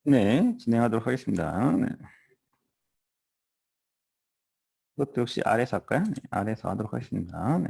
네, 진행하도록 하겠습니다. 네. 이것도 역시 아래에서 할까요? 네, 아래에서 하도록 하겠습니다. 네.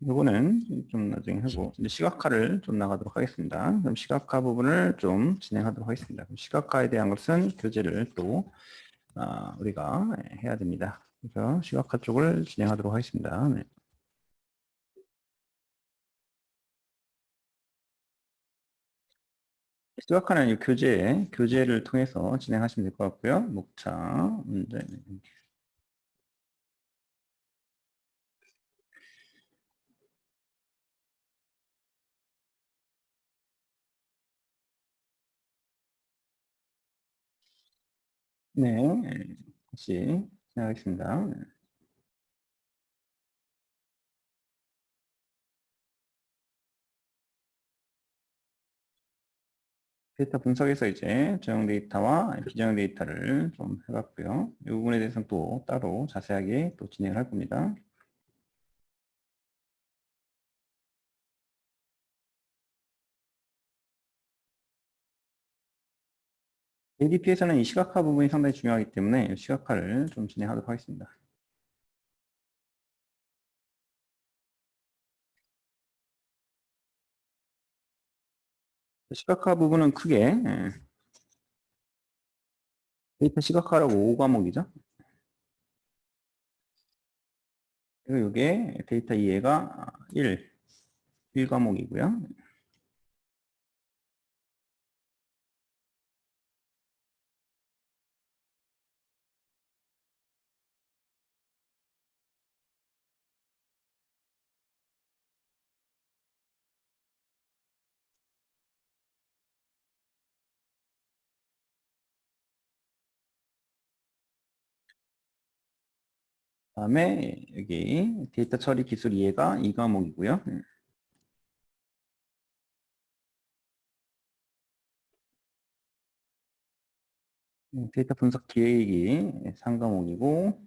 이거는 좀 나중에 하고 이제 시각화를 좀 나가도록 하겠습니다. 그럼 시각화 부분을 좀 진행하도록 하겠습니다. 그럼 시각화에 대한 것은 교재를 또 우리가 해야 됩니다. 그래서 시각화 쪽을 진행하도록 하겠습니다. 네. 시각화는 이 교재를 통해서 진행하시면 될 것 같고요. 목차, 문제. 네, 다시 진행하겠습니다. 네. 데이터 분석에서 이제 저형 데이터와 비저형 데이터를 좀 해봤고요. 이 부분에 대해서는 또 따로 자세하게 또 진행을 할 겁니다. ADP에서는 이 시각화 부분이 상당히 중요하기 때문에 시각화를 좀 진행하도록 하겠습니다. 시각화 부분은 크게 데이터 시각화라고 5과목이죠. 그리고 이게 데이터 이해가 1과목이고요. 그다음에 여기 데이터 처리 기술 이해가 2과목이고요. 데이터 분석 기획이 3과목이고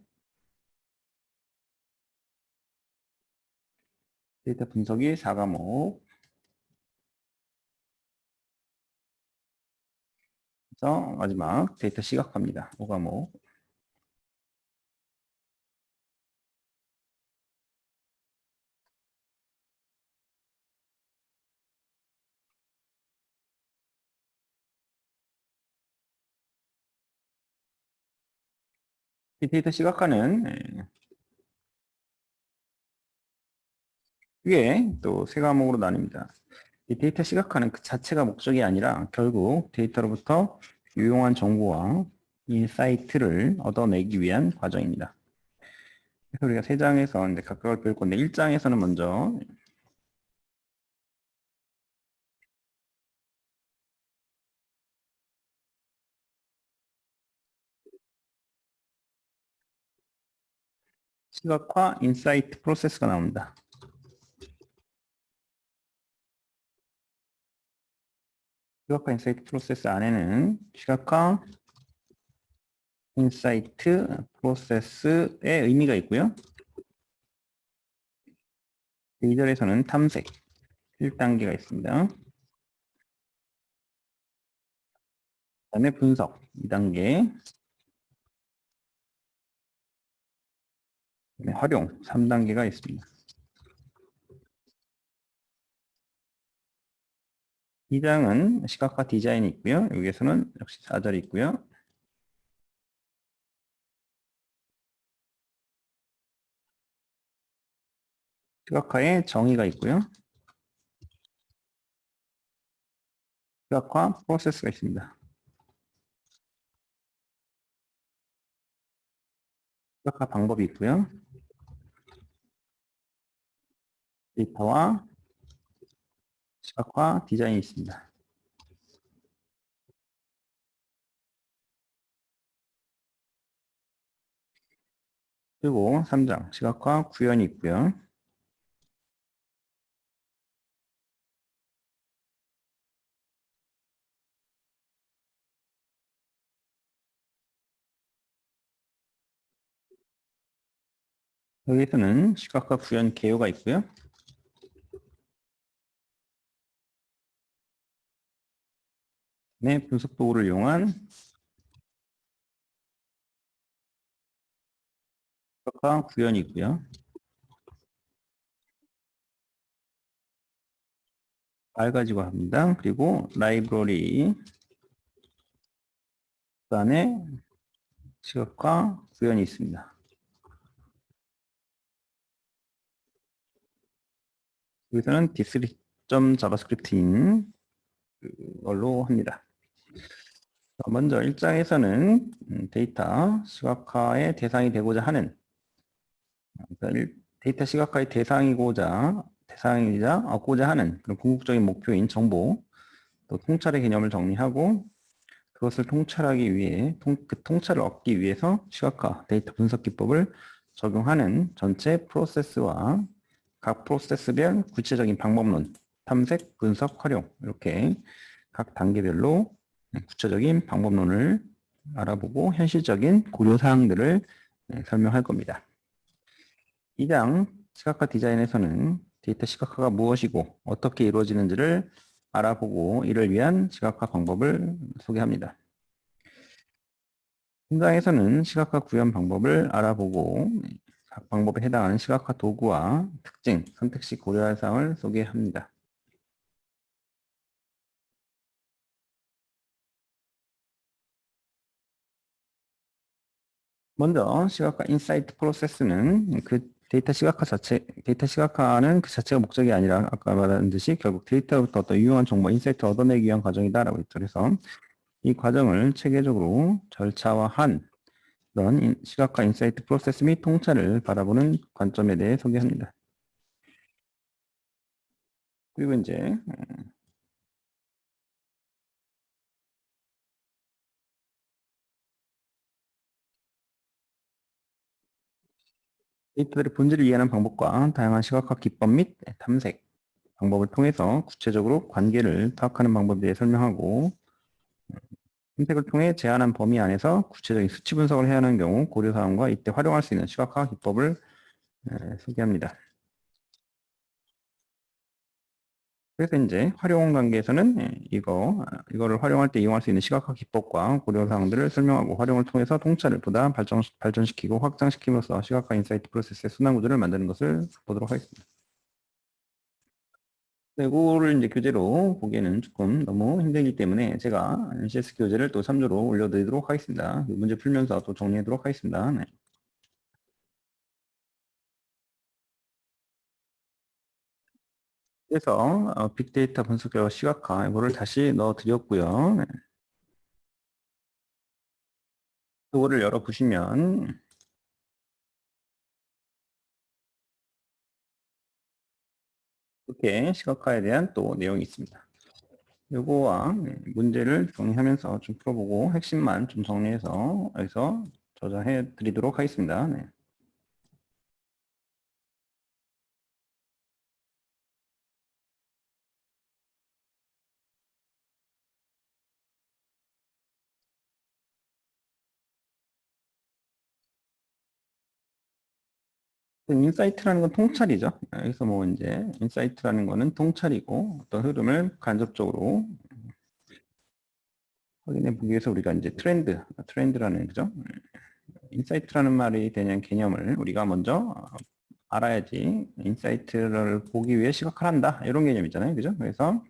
데이터 분석이 4과목. 그래서 마지막 데이터 시각화입니다. 5과목. 이 데이터 시각화는 크게 또 세 과목으로 나뉩니다. 이 데이터 시각화는 그 자체가 목적이 아니라 결국 데이터로부터 유용한 정보와 인사이트를 얻어내기 위한 과정입니다. 그래서 우리가 세 장에서 이제 각각을 배울 건데 1장에서는 먼저 시각화 인사이트 프로세스가 나옵니다. 시각화 인사이트 프로세스 안에는 시각화 인사이트 프로세스의 의미가 있고요. 2절에서는 탐색 1단계가 있습니다. 그다음에 분석 2단계, 활용 3단계가 있습니다. 2장은 시각화 디자인이 있고요. 여기에서는 역시 4절이 있고요. 시각화의 정의가 있고요. 시각화 프로세스가 있습니다. 시각화 방법이 있고요. 데이터와 시각화 디자인이 있습니다. 그리고 3장 시각화 구현이 있고요. 여기서는 시각화 구현 개요가 있고요. 네, 분석 도구를 이용한 시각화 구현이 있고요. 알 가지고 합니다. 그리고 라이브러리 그 안에 시각화 구현이 있습니다. 여기서는 디스크립.자바스크립트인 걸로 합니다. 먼저 1장에서는 데이터 시각화의 대상이 되고자 하는 데이터 시각화의 대상이자 얻고자 하는 그런 궁극적인 목표인 정보, 또 통찰의 개념을 정리하고 그것을 통찰하기 위해 그 통찰을 얻기 위해서 시각화 데이터 분석 기법을 적용하는 전체 프로세스와 각 프로세스별 구체적인 방법론, 탐색, 분석, 활용 이렇게 각 단계별로 구체적인 방법론을 알아보고 현실적인 고려사항들을 설명할 겁니다. 2장 시각화 디자인에서는 데이터 시각화가 무엇이고 어떻게 이루어지는지를 알아보고 이를 위한 시각화 방법을 소개합니다. 3장에서는 시각화 구현 방법을 알아보고 각 방법에 해당하는 시각화 도구와 특징, 선택 시 고려할 사항을 소개합니다. 먼저 시각화 인사이트 프로세스는 그 데이터 시각화는 그 자체가 목적이 아니라 아까 말한 듯이 결국 데이터부터 어떤 유용한 정보, 인사이트를 얻어내기 위한 과정이다라고 했죠. 그래서 이 과정을 체계적으로 절차화한 그런 시각화 인사이트 프로세스 및 통찰을 바라보는 관점에 대해 소개합니다. 그리고 이제 데이터들의 본질을 이해하는 방법과 다양한 시각화 기법 및 탐색 방법을 통해서 구체적으로 관계를 파악하는 방법에 대해 설명하고 선택을 통해 제한한 범위 안에서 구체적인 수치 분석을 해야 하는 경우 고려사항과 이때 활용할 수 있는 시각화 기법을 소개합니다. 그래서 이제 활용 단계에서는 이거를 활용할 때 이용할 수 있는 시각화 기법과 고려사항들을 설명하고 활용을 통해서 통찰을 보다 발전시키고 확장시킴으로써 시각화 인사이트 프로세스의 순환 구조를 만드는 것을 보도록 하겠습니다. 이거를 이제 교재로 보기에는 조금 너무 힘들기 때문에 제가 CS 교재를 또 참조로 올려드리도록 하겠습니다. 문제 풀면서 또 정리하도록 하겠습니다. 네. 그래서 빅데이터 분석 결과 시각화 이거를 다시 넣어드렸고요. 네. 이거를 열어보시면 이렇게 시각화에 대한 또 내용이 있습니다. 요거와 문제를 정리하면서 좀 풀어보고 핵심만 좀 정리해서 여기서 저장해 드리도록 하겠습니다. 네. 인사이트라는 건 통찰이죠. 여기서 뭐 이제 인사이트라는 거는 통찰이고 어떤 흐름을 간접적으로 확인해 보기 위해서 우리가 이제 트렌드라는 거죠. 인사이트라는 말이 되는 개념을 우리가 먼저 알아야지 인사이트를 보기 위해 시각화를 한다. 이런 개념이잖아요. 그죠? 그래서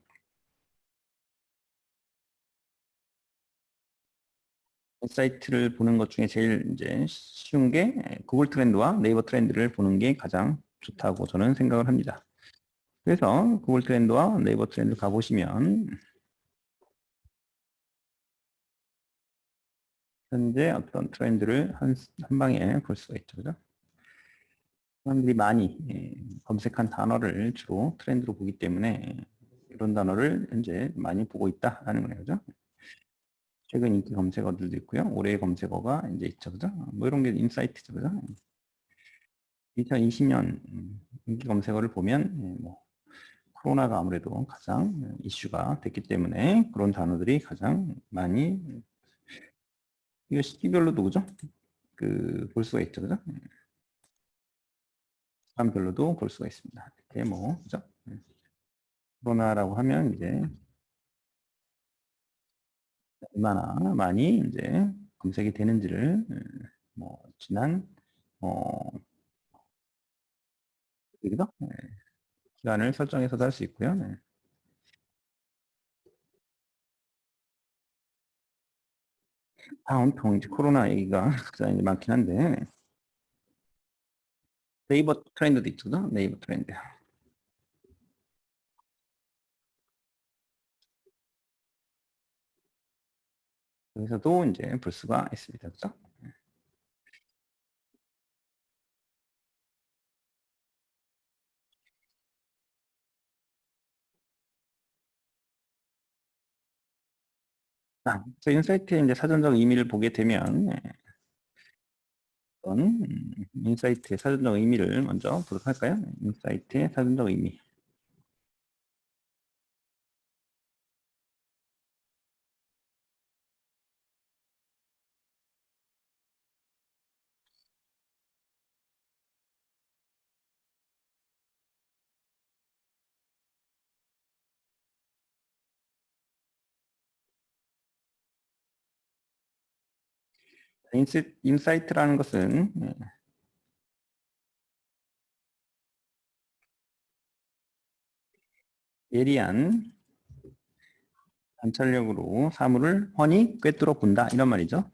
인사이트를 보는 것 중에 제일 이제 쉬운 게 구글 트렌드와 네이버 트렌드를 보는 게 가장 좋다고 저는 생각을 합니다. 그래서 구글 트렌드와 네이버 트렌드 가보시면 현재 어떤 트렌드를 한 방에 볼 수가 있죠. 그죠? 사람들이 많이 검색한 단어를 주로 트렌드로 보기 때문에 이런 단어를 현재 많이 보고 있다라는 거예요. 그죠? 최근 인기 검색어들도 있고요. 올해의 검색어가 이제 있죠. 그죠? 뭐 이런 게 인사이트죠. 그죠? 2020년 인기 검색어를 보면 뭐 코로나가 아무래도 가장 이슈가 됐기 때문에 그런 단어들이 가장 많이 이거 시기별로도 그죠? 그 볼 수가 있죠, 그죠? 사람별로도 볼 수가 있습니다. 이렇게 뭐 그죠? 코로나라고 하면 이제 얼마나 많이 이제 검색이 되는지를 뭐 지난 그죠? 기간을 설정해서도 할 수 있고요. 네. 다음 통 이제 코로나 얘기가 가장 많긴 한데 네이버 트렌드도 있죠, 그죠? 네이버 트렌드. 여기서도 이제 볼 수가 있습니다, 그죠? 그래서 인사이트의 이제 사전적 의미를 보게 되면 어떤 인사이트의 사전적 의미를 먼저 보도록 할까요? 인사이트의 사전적 의미. 인사이트라는 것은 예리한 관찰력으로 사물을 훤히 꿰뚫어 본다 이런 말이죠.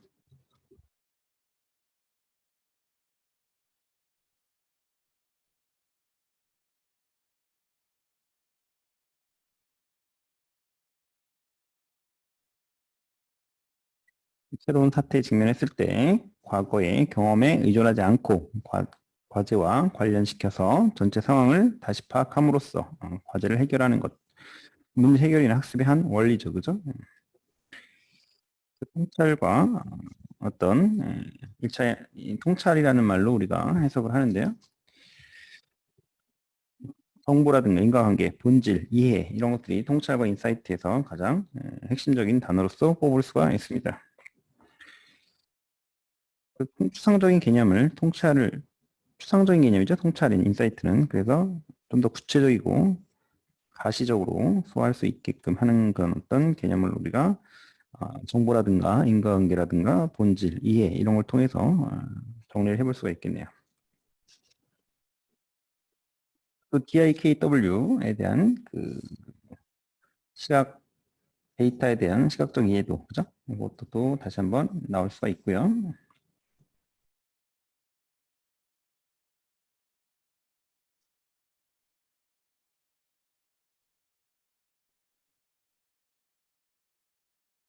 새로운 사태에 직면했을 때 과거의 경험에 의존하지 않고 과제와 관련시켜서 전체 상황을 다시 파악함으로써 과제를 해결하는 것. 문제 해결이나 학습의 한 원리죠. 그죠? 그 통찰과 어떤 1차 통찰이라는 말로 우리가 해석을 하는데요. 정보라든가 인과관계, 본질, 이해 이런 것들이 통찰과 인사이트에서 가장 핵심적인 단어로서 꼽을 수가 있습니다. 그 추상적인 개념을 추상적인 개념이죠. 통찰인 인사이트는 그래서 좀 더 구체적이고 가시적으로 소화할 수 있게끔 하는 그런 어떤 개념을 우리가 정보라든가 인과관계라든가 본질, 이해 이런 걸 통해서 정리를 해볼 수가 있겠네요. 또 DIKW에 대한 그 시각 데이터에 대한 시각적 이해도 그죠? 이것도 또 다시 한번 나올 수가 있고요.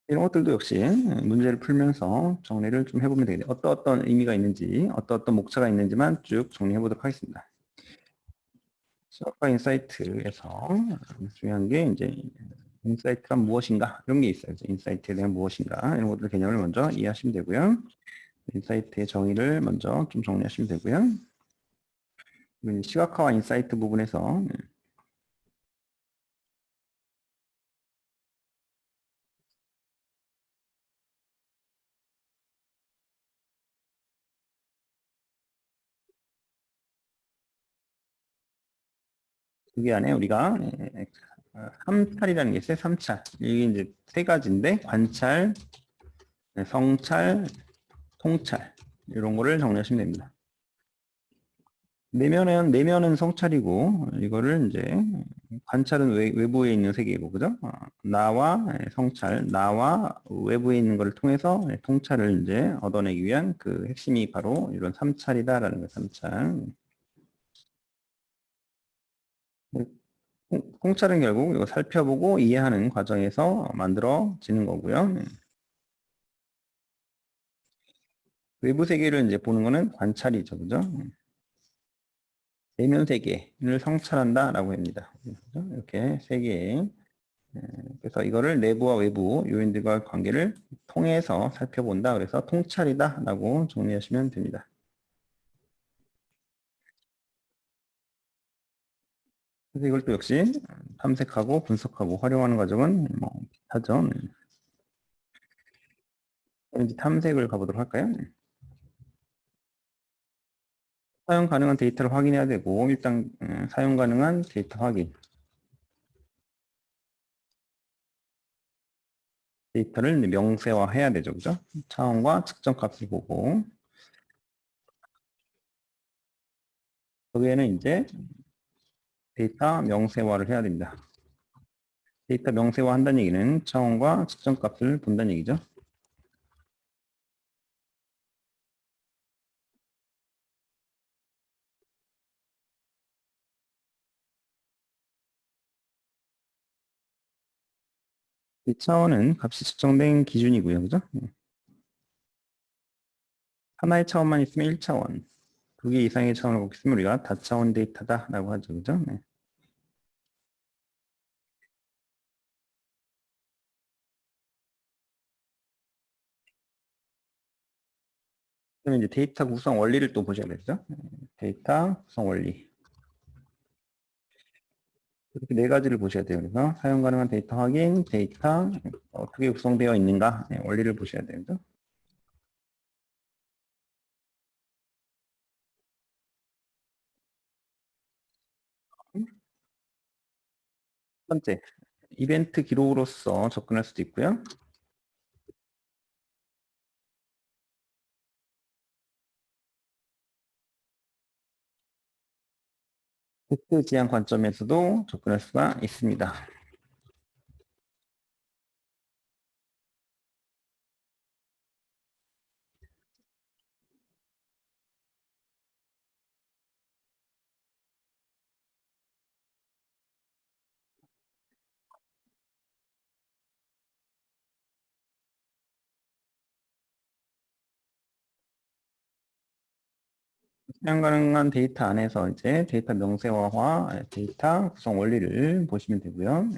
이런 것들도 역시 문제를 풀면서 정리를 좀 해보면 되겠네요. 어떤 의미가 있는지, 어떤 목차가 있는지만 쭉 정리해 보도록 하겠습니다. 시각과 인사이트에서 중요한 게 이제 인사이트가 무엇인가 이런 게 있어요. 인사이트에 대한 무엇인가 이런 것들 개념을 먼저 이해하시면 되고요. 인사이트의 정의를 먼저 좀 정리하시면 되고요. 시각화와 인사이트 부분에서 여기 안에 우리가 삼찰이라는 게 있어요. 삼찰. 이게 이제 세 가지인데 관찰, 성찰, 통찰 이런 거를 정리하시면 됩니다. 내면은 성찰이고 이거를 이제 관찰은 외부에 있는 세계고 그죠? 나와 성찰, 나와 외부에 있는 것을 통해서 통찰을 이제 얻어내기 위한 그 핵심이 바로 이런 삼찰이다라는 거예요. 삼찰. 통찰은 결국 이거 살펴보고 이해하는 과정에서 만들어지는 거고요. 외부 세계를 이제 보는 거는 관찰이죠. 그죠? 내면 세계를 성찰한다라고 합니다. 그죠? 이렇게 세 개. 그래서 이거를 내부와 외부 요인들과 관계를 통해서 살펴본다. 그래서 통찰이다라고 정리하시면 됩니다. 그래서 이걸 또 역시 탐색하고 분석하고 활용하는 과정은 뭐 하죠. 이제 탐색을 가보도록 할까요? 사용 가능한 데이터를 확인해야 되고 일단 사용 가능한 데이터 확인. 데이터를 명세화해야 되죠, 그죠? 차원과 측정 값을 보고 거기에는 이제 데이터 명세화를 해야 됩니다. 데이터 명세화 한다는 얘기는 차원과 측정 값을 본다는 얘기죠. 이 차원은 값이 측정된 기준이고요, 그죠? 하나의 차원만 있으면 1차원, 두 개 이상의 차원을 갖고 있으면 우리가 다차원 데이터다라고 하죠, 그죠? 네. 그러면 이제 데이터 구성 원리를 또 보셔야 되죠. 데이터 구성 원리. 이렇게 네 가지를 보셔야 돼요. 그래서 사용 가능한 데이터 확인, 데이터 어떻게 구성되어 있는가 원리를 보셔야 돼요. 그죠? 첫 번째, 이벤트 기록으로서 접근할 수도 있고요. 텍스트 지향 관점에서도 접근할 수가 있습니다. 사용 가능한 데이터 안에서 이제 데이터 명세화와 데이터 구성 원리를 보시면 되고요.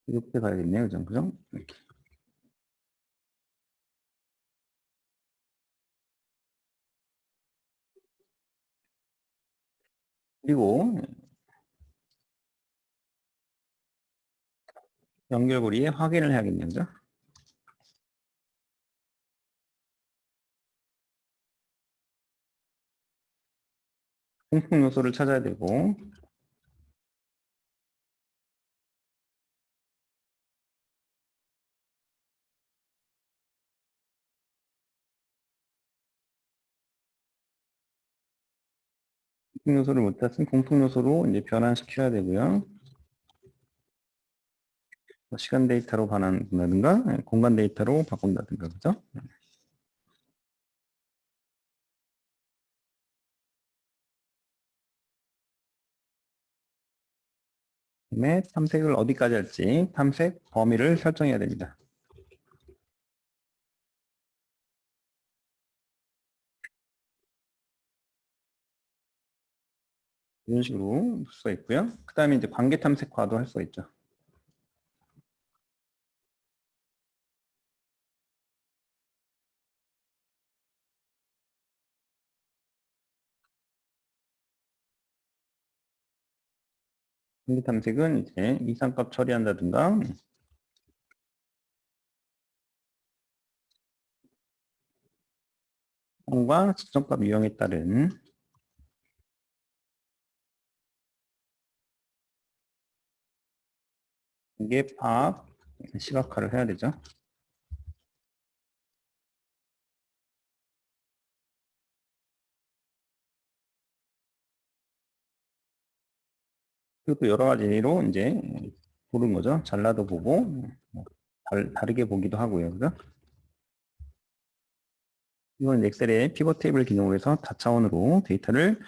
이렇게 가야겠네요. 그죠? 이렇게. 그리고 연결고리에 확인을 해야겠네요. 그죠? 공통 요소를 찾아야 되고 공통 요소를 못 찾으면 공통 요소로 이제 변환시켜야 되고요. 뭐 시간 데이터로 변환한다든가 공간 데이터로 바꾼다든가 그죠? 그다음에 탐색을 어디까지 할지 탐색 범위를 설정해야 됩니다. 이런 식으로 볼 수가 있고요. 그 다음에 이제 관계 탐색화도 할 수가 있죠. 관계 탐색은 이제 이상값 처리한다든가 과 측정값 유형에 따른 관계 파악 시각화를 해야 되죠. 그리고 또 여러 가지로 이제 보는 거죠. 잘라도 보고 뭐 다르게 보기도 하고요. 그죠? 이건 엑셀의 피벗 테이블 기능으로 해서 다차원으로 데이터를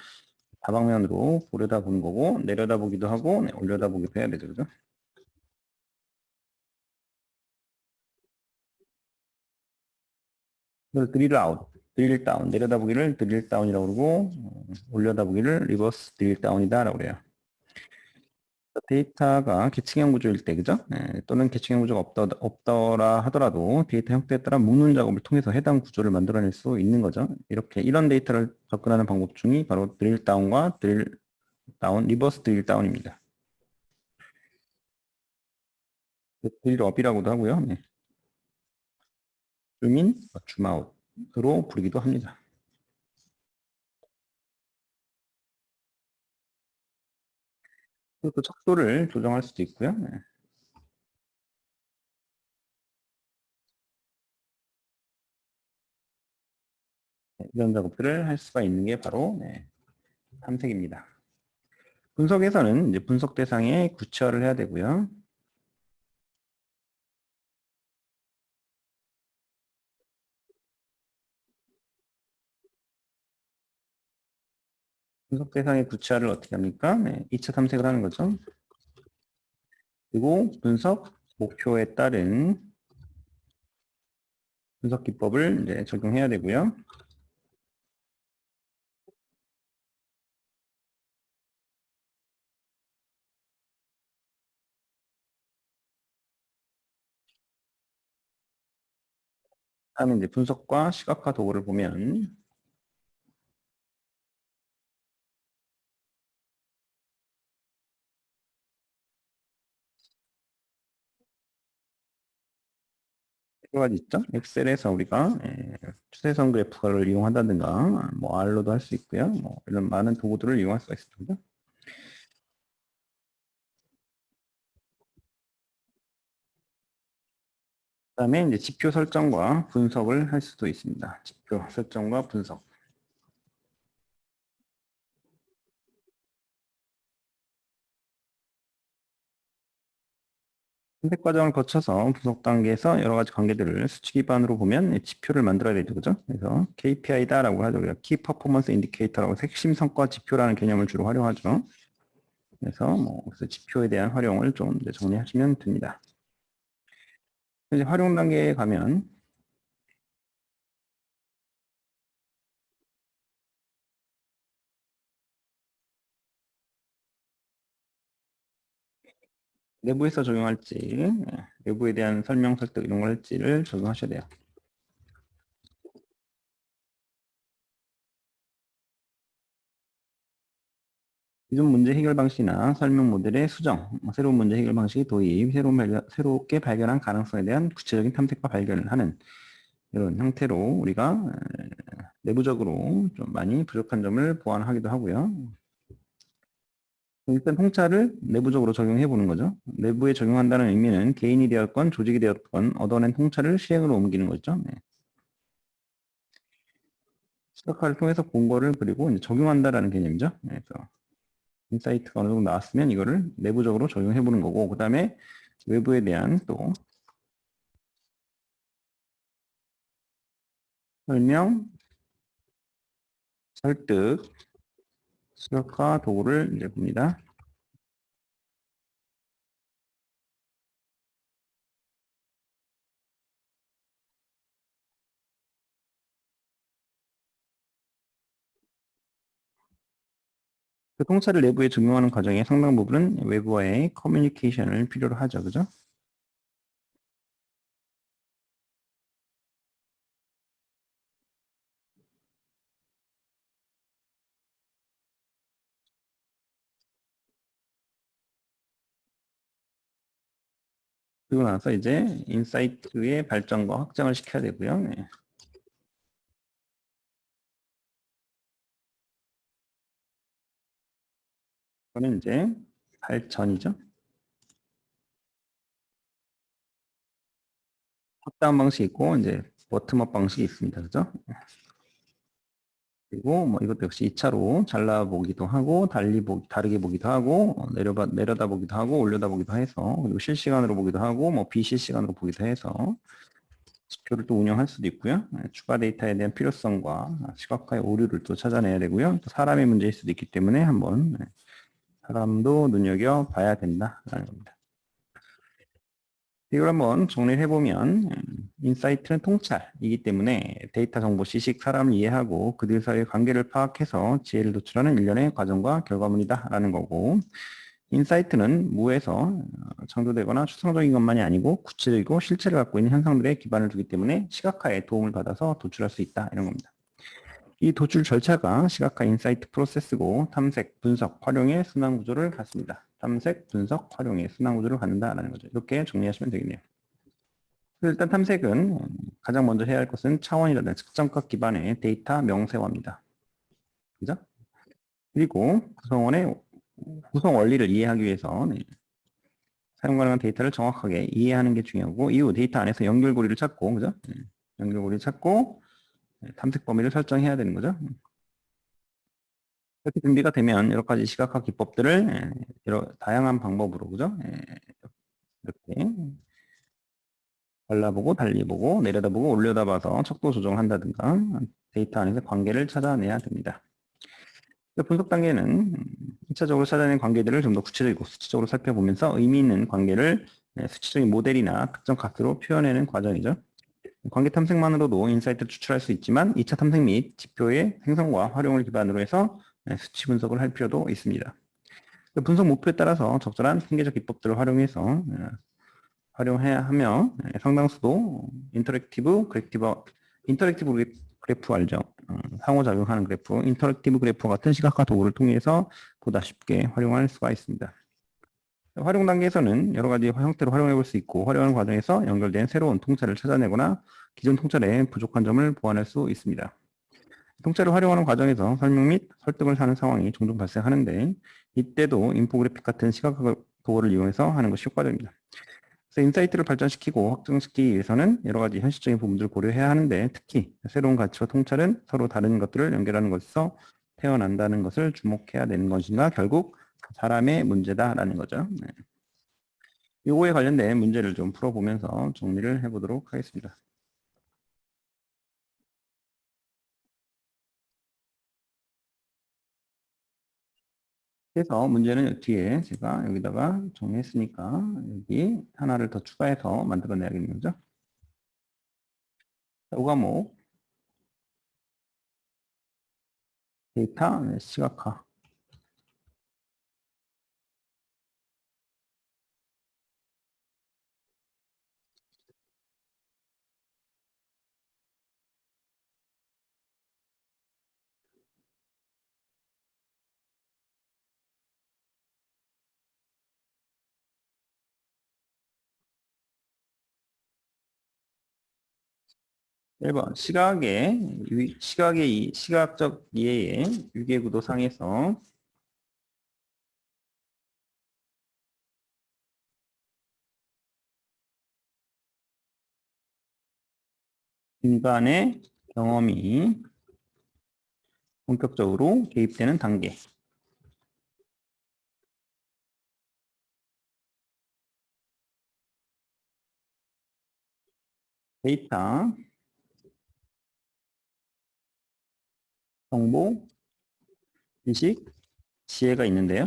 다방면으로 보려다 보는 거고 내려다 보기도 하고 올려다 보기도 해야 되죠. 그죠? 그래서 드릴 아웃, 드릴 다운, 내려다 보기를 드릴 다운이라고 그러고 올려다 보기를 리버스 드릴 다운이다라고 그래요. 데이터가 계층형 구조일 때, 그죠? 또는 계층형 구조가 없더라 하더라도 데이터 형태에 따라 묶는 작업을 통해서 해당 구조를 만들어낼 수 있는 거죠. 이렇게 이런 데이터를 접근하는 방법 중이 바로 드릴 다운과 드릴 다운, 리버스 드릴 다운입니다. 드릴 업이라고도 하고요. 네. 줌인, 줌아웃으로 부르기도 합니다. 그리고 또 척도를 조정할 수도 있고요. 네. 이런 작업들을 할 수가 있는 게 바로 탐색입니다. 분석에서는 이제 분석 대상에 구체화를 해야 되고요. 분석 대상의 구체화를 어떻게 합니까? 2차 탐색을 하는 거죠. 그리고 분석 목표에 따른 분석 기법을 이제 적용해야 되고요. 다음에 이제 분석과 시각화 도구를 보면 여러 가지 있죠. 엑셀에서 우리가 추세선 그래프를 이용한다든가 뭐 R로도 할 수 있고요. 뭐 이런 많은 도구들을 이용할 수가 있습니다. 그다음에 이제 지표 설정과 분석을 할 수도 있습니다. 지표 설정과 분석. 선택 과정을 거쳐서 분석 단계에서 여러 가지 관계들을 수치 기반으로 보면 지표를 만들어야 되죠. 그죠? 그래서 KPI다라고 하죠. Key Performance Indicator라고 핵심 성과 지표라는 개념을 주로 활용하죠. 그래서 그래서 지표에 대한 활용을 좀 정리하시면 됩니다. 이제 활용 단계에 가면 내부에서 적용할지, 외부에 대한 설명, 설득 이런 걸 할지를 적용하셔야 돼요. 기존 문제 해결 방식이나 설명 모델의 수정, 새로운 문제 해결 방식의 도입, 새롭게 발견한 가능성에 대한 구체적인 탐색과 발견을 하는 이런 형태로 우리가 내부적으로 좀 많이 부족한 점을 보완하기도 하고요. 일단 통찰을 내부적으로 적용해 보는 거죠. 내부에 적용한다는 의미는 개인이 되었건 조직이 되었건 얻어낸 통찰을 시행으로 옮기는 거죠. 네. 시각화를 통해서 본 거를 그리고 이제 적용한다라는 개념이죠. 그래서 인사이트가 어느 정도 나왔으면 이거를 내부적으로 적용해 보는 거고, 그 다음에 외부에 대한 또 설명, 설득, 시각화 도구를 이제 봅니다. 그 통찰을 내부에 적용하는 과정의 상당 부분은 외부와의 커뮤니케이션을 필요로 하죠. 그죠? 그리고 나서 이제 인사이트의 발전과 확장을 시켜야 되고요. 네. 이거는 이제 발전이죠. 탑다운 방식이 있고 이제 버텀업 방식이 있습니다. 그죠? 그리고 뭐 이것도 역시 2차로 잘라보기도 하고 다르게 보기도 하고 내려다 보기도 하고 올려다 보기도 해서 그리고 실시간으로 보기도 하고 뭐 비실시간으로 보기도 해서 지표를 또 운영할 수도 있고요. 추가 데이터에 대한 필요성과 시각화의 오류를 또 찾아내야 되고요. 또 사람의 문제일 수도 있기 때문에 한번 사람도 눈여겨봐야 된다라는 겁니다. 이걸 한번 정리를 해보면 인사이트는 통찰이기 때문에 데이터 정보 시식 사람을 이해하고 그들 사이의 관계를 파악해서 지혜를 도출하는 일련의 과정과 결과물이다라는 거고, 인사이트는 무에서 창조되거나 추상적인 것만이 아니고 구체적이고 실체를 갖고 있는 현상들에 기반을 두기 때문에 시각화에 도움을 받아서 도출할 수 있다. 이런 겁니다. 이 도출 절차가 시각화 인사이트 프로세스고 탐색, 분석, 활용의 순환 구조를 갖습니다. 탐색, 분석, 활용의 순환 구조를 갖는다라는 거죠. 이렇게 정리하시면 되겠네요. 일단 탐색은 가장 먼저 해야 할 것은 차원이라는 측정값 기반의 데이터 명세화입니다. 그죠? 그리고 구성 원리를 이해하기 위해서 사용 가능한 데이터를 정확하게 이해하는 게 중요하고 이후 데이터 안에서 연결고리를 찾고 그죠? 연결고리를 찾고 탐색 범위를 설정해야 되는 거죠. 이렇게 준비가 되면 여러 가지 시각화 기법들을 여러 다양한 방법으로 그죠? 이렇게 발라보고 달리보고 내려다보고 올려다봐서 척도 조정을 한다든가 데이터 안에서 관계를 찾아내야 됩니다. 분석 단계는 1차적으로 찾아낸 관계들을 좀 더 구체적이고 수치적으로 살펴보면서 의미 있는 관계를 수치적인 모델이나 특정 값으로 표현하는 과정이죠. 관계 탐색만으로도 인사이트를 추출할 수 있지만 2차 탐색 및 지표의 생성과 활용을 기반으로 해서 수치 분석을 할 필요도 있습니다. 분석 목표에 따라서 적절한 통계적 기법들을 활용해서 활용해야 하며 상당수도 인터랙티브 그래프 알죠? 상호작용하는 그래프, 인터랙티브 그래프 같은 시각화 도구를 통해서 보다 쉽게 활용할 수가 있습니다. 활용 단계에서는 여러 가지 형태로 활용해 볼 수 있고 활용하는 과정에서 연결된 새로운 통찰을 찾아내거나 기존 통찰의 부족한 점을 보완할 수 있습니다. 통찰을 활용하는 과정에서 설명 및 설득을 하는 상황이 종종 발생하는데 이때도 인포그래픽 같은 시각화 도구를 이용해서 하는 것이 효과적입니다. 그래서 인사이트를 발전시키고 확장시키기 위해서는 여러 가지 현실적인 부분들을 고려해야 하는데 특히 새로운 가치와 통찰은 서로 다른 것들을 연결하는 것에서 태어난다는 것을 주목해야 되는 것인가 결국 사람의 문제다라는 거죠. 네. 요거에 관련된 문제를 좀 풀어보면서 정리를 해보도록 하겠습니다. 그래서 문제는 뒤에 제가 여기다가 정리했으니까 여기 하나를 더 추가해서 만들어내야겠는 거죠. 5과목 데이터 시각화. 일 번 시각의 시각적 이해의 유계구도 상에서 인간의 경험이 본격적으로 개입되는 단계. 데이터, 정보, 지식, 지혜가 있는데요.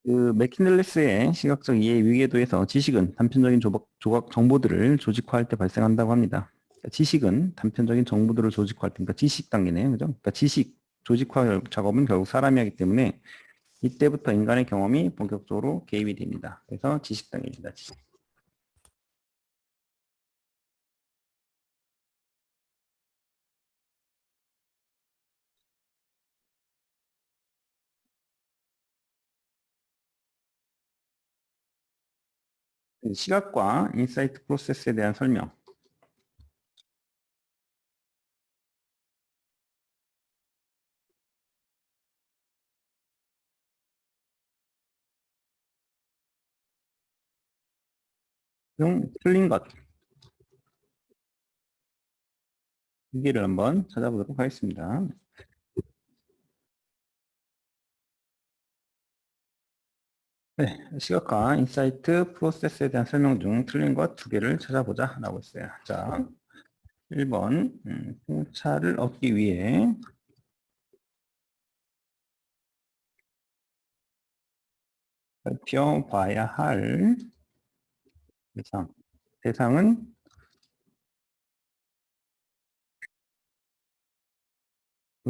그 맥킨들레스의 시각적 이해 위계도에서 지식은 단편적인 조각 정보들을 조직화할 때 발생한다고 합니다. 그러니까 지식은 단편적인 정보들을 조직화할 때, 그러니까 지식 단계네요, 그죠? 그러니까 지식 조직화 작업은 결국 사람이 하기 때문에 이때부터 인간의 경험이 본격적으로 개입이 됩니다. 그래서 지식 단계입니다. 지식. 시각과 인사이트 프로세스에 대한 설명. 중 틀린 것. 기기를 한번 찾아보도록 하겠습니다. 네, 시각화 인사이트 프로세스에 대한 설명 중 틀린 것 두 개를 찾아보자 라고 했어요. 자, 1번 통찰을 얻기 위해 살펴봐야 할 대상. 대상은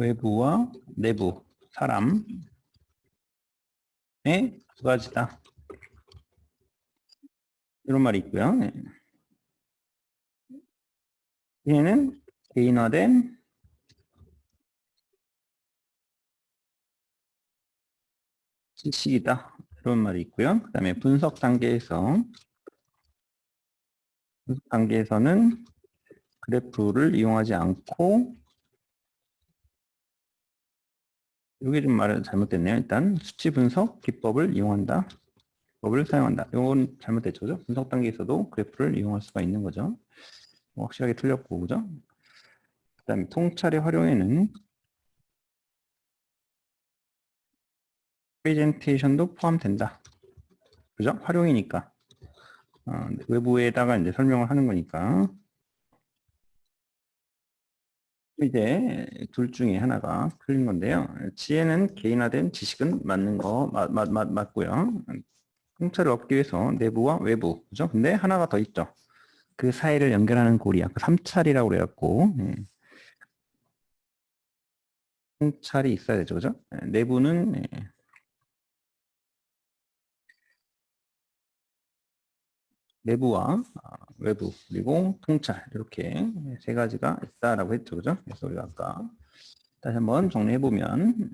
외부와 내부, 사람의 두 가지다. 이런 말이 있고요. 네. 얘는 개인화된 지식이다. 이런 말이 있고요. 그 다음에 분석 단계에서는 그래프를 이용하지 않고, 여기 좀 말이 잘못됐네요. 일단 수치 분석 기법을 이용한다. 기법을 사용한다. 이건 잘못됐죠. 그죠? 분석 단계에서도 그래프를 이용할 수가 있는 거죠. 확실하게 틀렸고, 그죠? 그 다음에 통찰의 활용에는 프레젠테이션도 포함된다. 그죠? 활용이니까. 외부에다가 이제 설명을 하는 거니까. 이제 둘 중에 하나가 틀린 건데요. 지혜는 개인화된 지식은 맞는 거 맞고요. 통찰을 얻기 위해서 내부와 외부, 그죠? 근데 하나가 더 있죠. 그 사이를 연결하는 고리, 아까 3찰이라고 그래갖고 통찰이 있어야 되죠, 그죠? 내부는 내부와 외부 그리고 통찰 이렇게 세 가지가 있다라고 했죠, 그죠? 그래서 우리가 아까 다시 한번 정리해 보면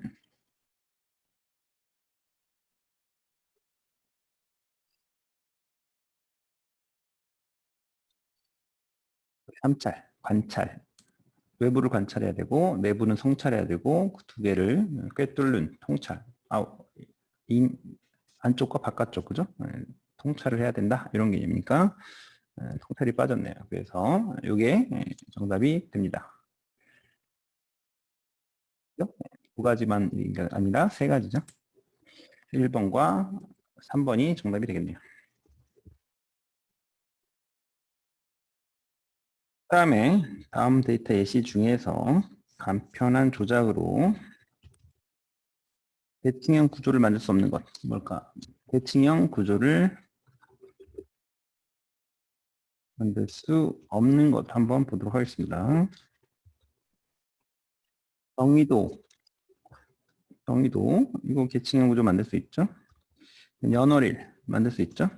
3찰, 관찰, 외부를 관찰해야 되고 내부는 성찰해야 되고 그 두 개를 꿰뚫는 통찰, 안쪽과 바깥쪽, 그죠? 통찰을 해야 된다 이런 개념이니까 통찰이 빠졌네요. 그래서 이게 정답이 됩니다. 두 가지만 아니라 세 가지죠. 1번과 3번이 정답이 되겠네요. 그다음에 다음 데이터 예시 중에서 간편한 조작으로 대칭형 구조를 만들 수 없는 것 뭘까? 대칭형 구조를 만들 수 없는 것 한번 보도록 하겠습니다. 경위도 이거 대칭형 구조 만들 수 있죠? 연월일 만들 수 있죠?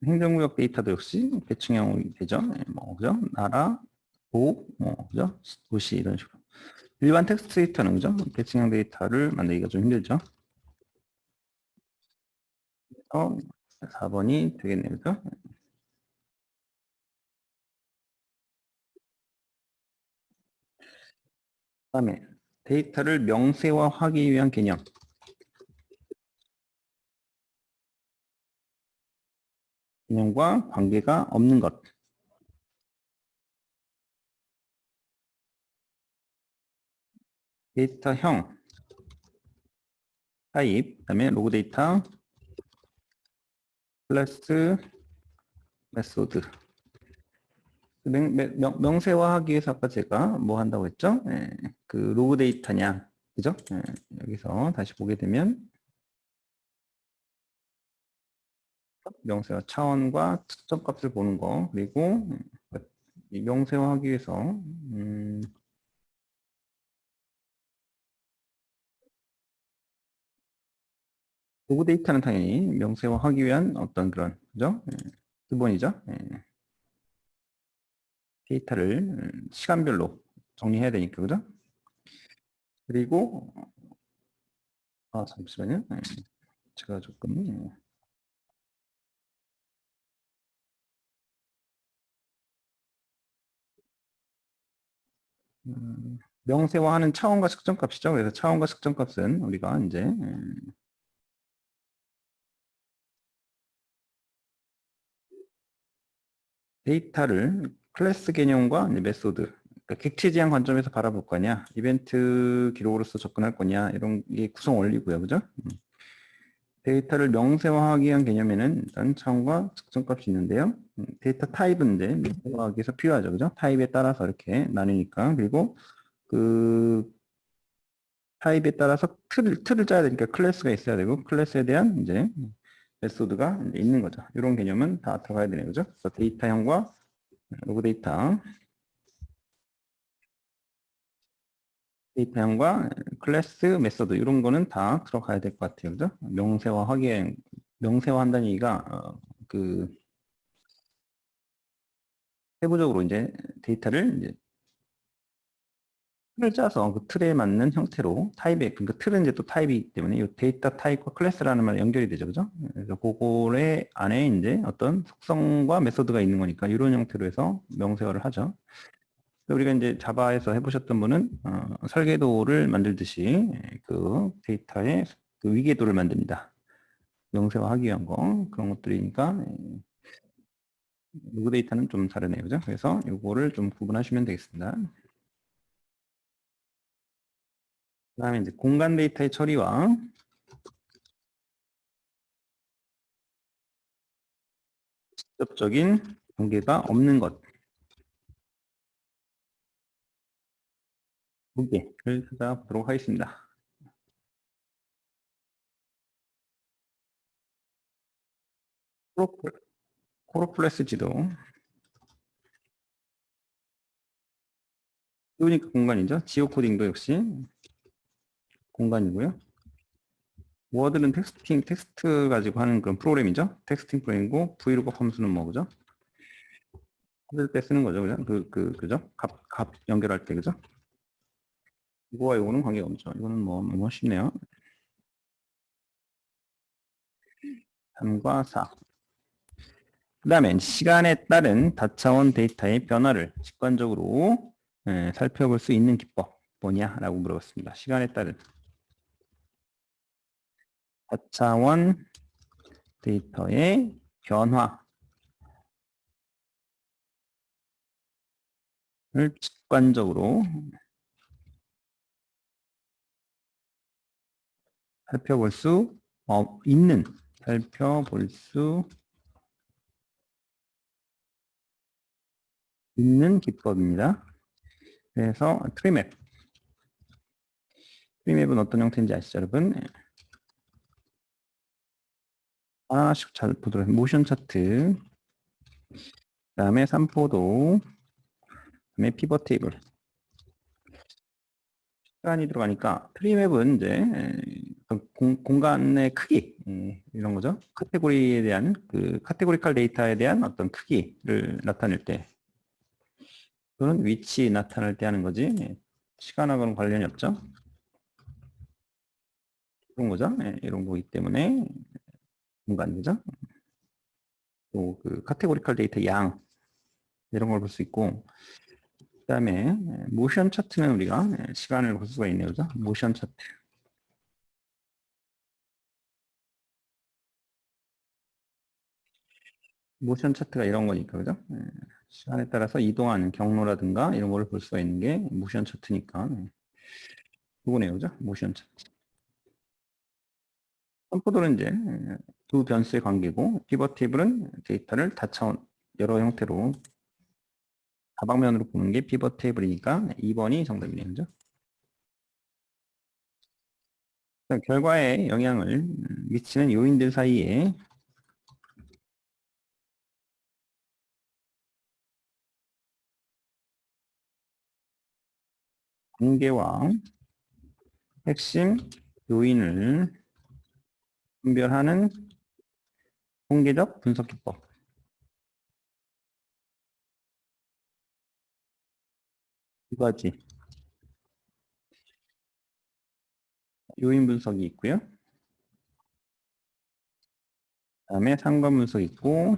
행정구역 데이터도 역시 대칭형이 되죠? 그죠? 나라, 그죠? 도시 이런 식으로. 일반 텍스트 데이터는 그죠? 대칭형 데이터를 만들기가 좀 힘들죠? 그래서 4번이 되겠네요. 그죠? 그다음에 데이터를 명세화하기 위한 개념과 관계가 없는 것. 데이터형, 타입, 그다음에 로그 데이터, 클래스, 메소드. 명세화하기 위해서 아까 제가 뭐 한다고 했죠? 그 로그 데이터냐, 그죠? 여기서 다시 보게 되면 명세화 차원과 측정값을 보는 거 그리고 이 명세화하기 위해서 로그 데이터는 당연히 명세화하기 위한 어떤 그런 그죠? 기본이죠. 데이터를 시간별로 정리해야 되니까 그죠? 그리고 잠시만요. 제가 조금 명세화하는 차원과 측정값이죠. 그래서 차원과 측정값은 우리가 이제 데이터를 클래스 개념과 메소드, 그러니까 객체 지향 관점에서 바라볼 거냐, 이벤트 기록으로서 접근할 거냐, 이런 게 구성 원리고요. 그죠? 데이터를 명세화하기 위한 개념에는 일단 차원과 측정값이 있는데요. 데이터 타입은 이제 명세화하기 위해서 필요하죠. 그죠? 타입에 따라서 이렇게 나뉘니까. 그리고 그 타입에 따라서 틀을 짜야 되니까 클래스가 있어야 되고, 클래스에 대한 이제 메소드가 있는 거죠. 이런 개념은 다 들어가야 되네요. 그죠? 그래서 데이터형과 로그 데이터 데이터형과 클래스, 메서드 이런 거는 다 들어가야 될 것 같아요. 그죠? 명세화한다는 얘기가 그 세부적으로 이제 데이터를 이제 틀을 짜서 그 틀에 맞는 형태로 타입에 그러니까 틀은 이제 또 타입이기 때문에 이 데이터 타입과 클래스라는 말 연결이 되죠, 그죠? 그래서 그거에 안에 이제 어떤 속성과 메소드가 있는 거니까 이런 형태로 해서 명세화를 하죠. 우리가 이제 자바에서 해보셨던 분은 설계도를 만들듯이 그 데이터의 그 위계도를 만듭니다. 명세화하기 위한 거 그런 것들이니까 로그 데이터는 좀 다르네요, 그죠? 그래서 이거를 좀 구분하시면 되겠습니다. 그다음에 이제 공간 데이터의 처리와 직접적인 관계가 없는 것 두 개를 찾아보도록 하겠습니다. 코로플레스 지도 띄우니까 공간이죠. 지오 코딩도 역시 공간이고요. 워드는 텍스트 가지고 하는 그런 프로그램이죠. 텍스팅 프로그램이고 브이로그 함수는 뭐 그죠? 받을 때 쓰는 거죠, 그죠? 그죠? 값 연결할 때 그죠? 이거와 이거는 관계가 없죠. 이거는 뭐 쉽네요. 3과 4. 그 다음에 시간에 따른 다차원 데이터의 변화를 직관적으로 살펴볼 수 있는 기법 뭐냐라고 물어봤습니다. 시간에 따른 다차원 데이터의 변화를 직관적으로 살펴볼 수 있는 살펴볼 수 있는 기법입니다. 그래서 트리맵은 어떤 형태인지 아시죠, 여러분? 하나씩 잘 보도록 모션 차트, 그다음에 삼포도, 그다음에 피벗 테이블. 시간이 들어가니까 트리맵은 이제 공간의 크기 이런 거죠. 카테고리에 대한 그 카테고리칼 데이터에 대한 어떤 크기를 나타낼 때 또는 위치 나타낼 때 하는 거지. 시간하고는 관련이 없죠. 이런 거죠. 이런 거기 때문에 공간이죠. 또 그 카테고리칼 데이터 양 이런 걸 볼 수 있고 그다음에 모션 차트는 우리가 시간을 볼 수가 있네요. 그죠? 모션 차트. 모션 차트가 이런 거니까, 그죠? 시간에 따라서 이동하는 경로라든가 이런 거를 볼 수가 있는 게 모션 차트니까. 이거네요, 그죠? 모션 차트. 컴포도는 이제 두 변수의 관계고, 피벗 테이블은 데이터를 다차원, 여러 형태로 다방면으로 보는 게 피벗 테이블이니까 2번이 정답이네요, 그죠? 결과에 영향을 미치는 요인들 사이에 관계와 핵심 요인을 분별하는 통계적 분석 기법. 두 가지 요인 분석이 있고요. 그다음에 상관 분석 있고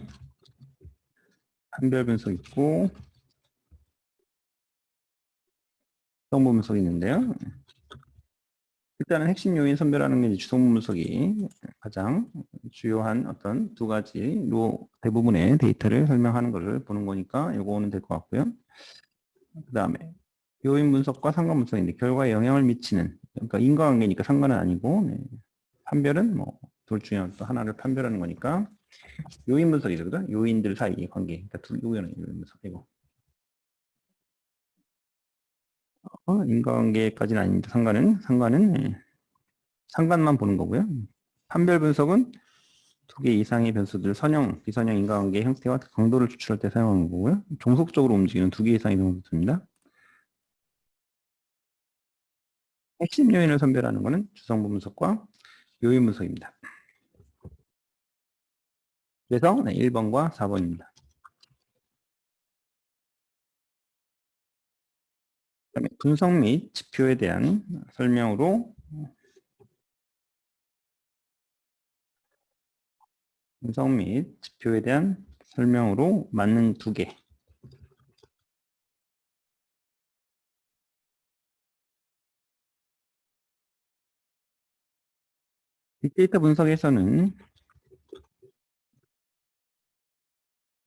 판별 분석 있고 정보 분석이 있는데요. 일단은 핵심 요인 선별하는 게 주성 분석이 가장 주요한 어떤 두 가지로 대부분의 데이터를 설명하는 것을 보는 거니까 이거는 될 것 같고요. 그 다음에 요인 분석과 상관 분석인데 결과에 영향을 미치는 그러니까 인과관계니까 상관은 아니고 판별은 뭐 둘 중에 또 하나를 판별하는 거니까 요인 분석이죠, 그죠? 요인들 사이의 관계. 그러니까 요인 분석이고. 인과관계까지는 아닙니다. 상관만 보는 거고요. 판별 분석은 두 개 이상의 변수들 선형, 비선형 인과관계 형태와 강도를 추출할 때 사용하는 거고요. 종속적으로 움직이는 두 개 이상의 변수입니다. 핵심 요인을 선별하는 것은 주성분 분석과 요인 분석입니다. 그래서 1번과 4번입니다. 그다음에 분석 및 지표에 대한 설명으로 분석 및 지표에 대한 설명으로 만능 2개. 빅데이터 분석에서는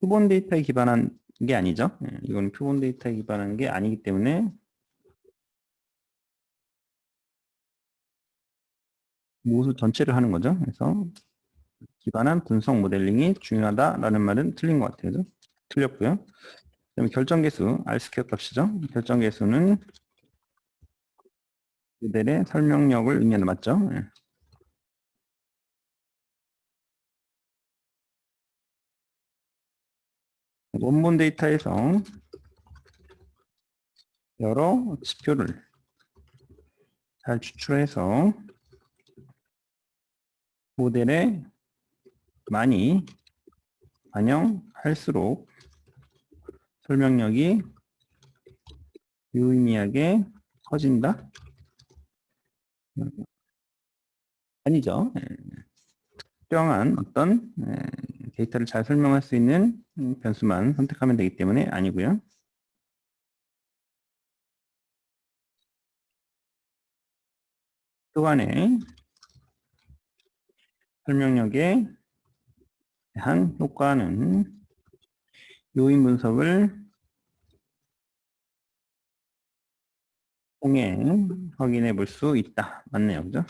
표본 데이터에 기반한 게 아니죠. 이건 표본 데이터에 기반한 게 아니기 때문에 모수 전체를 하는 거죠. 그래서 기반한 분석 모델링이 중요하다라는 말은 틀린 것 같아요. 그죠? 틀렸고요. 그다음에 결정계수, R스퀘어 값이죠. 결정계수는 모델의 설명력을 의미하는 맞죠? 원본 데이터에서 여러 지표를 잘 추출해서 모델에 많이 반영할수록 설명력이 유의미하게 커진다? 아니죠. 특정한 어떤 데이터를 잘 설명할 수 있는 변수만 선택하면 되기 때문에 아니고요. 또한의 설명력에 대한 효과는 요인 분석을 통해 확인해 볼 수 있다. 맞네요. 그죠?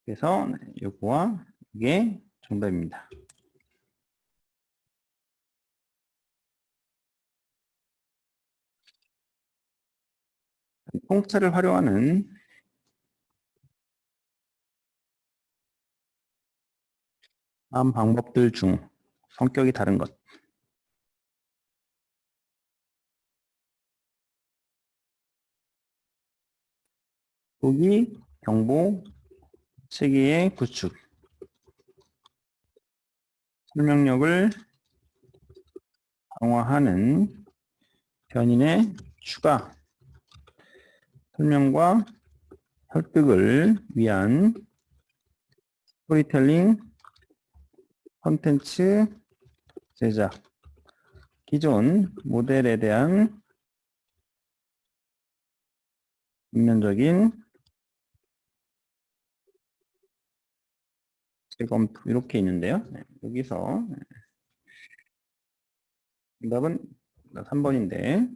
그래서 요거와 이게 정답입니다. 통찰을 활용하는 방법들 중 성격이 다른 것. 보기, 경보, 체계의 구축, 설명력을 강화하는 변인의 추가, 설명과 설득을 위한 스토리텔링 콘텐츠 제작, 기존 모델에 대한 전면적인 재검토 이렇게 있는데요. 여기서 정답은 3번인데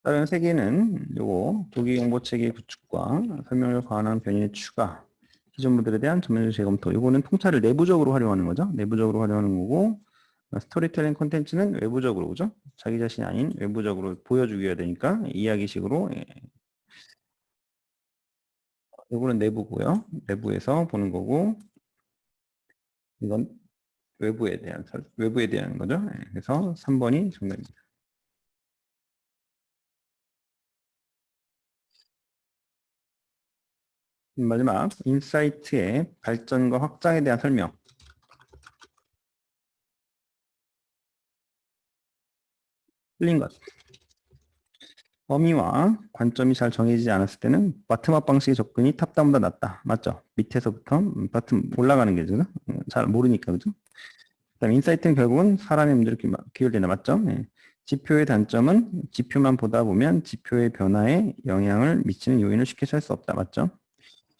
다른 세 개는 요거 조기 정보 체계 구축과 설명을 과환한 변이의 추가, 기존 모델에 대한 전면적 재검토. 요거는 통찰을 내부적으로 활용하는 거죠. 내부적으로 활용하는 거고 스토리텔링 콘텐츠는 외부적으로 그죠? 자기 자신이 아닌 외부적으로 보여주기 해야 되니까 이야기식으로 요거는 내부고요. 내부에서 보는 거고 이건 외부에 대한 거죠. 그래서 3번이 정답입니다. 마지막 인사이트의 발전과 확장에 대한 설명. 틀린 것. 범위와 관점이 잘 정해지지 않았을 때는 바텀업 방식의 접근이 탑다운보다 낫다. 맞죠? 밑에서부터 바텀 올라가는 게 그죠? 잘 모르니까 그죠? 그다음 인사이트는 결국은 사람의 문제로 기울된다. 맞죠? 네. 지표의 단점은 지표만 보다 보면 지표의 변화에 영향을 미치는 요인을 쉽게 찾을 수 없다. 맞죠?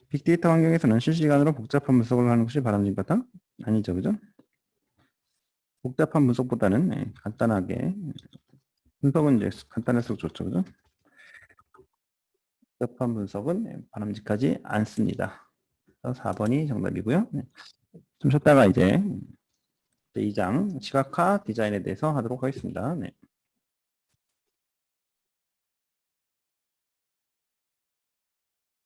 빅데이터 환경에서는 실시간으로 복잡한 분석을 하는 것이 바람직하다? 아니죠. 그죠? 복잡한 분석보다는 간단하게 분석은 이제 간단할수록 좋죠. 그죠? 복잡한 분석은 바람직하지 않습니다. 4번이 정답이고요. 좀 쉬었다가 이제 제 2장 시각화 디자인에 대해서 하도록 하겠습니다. 네.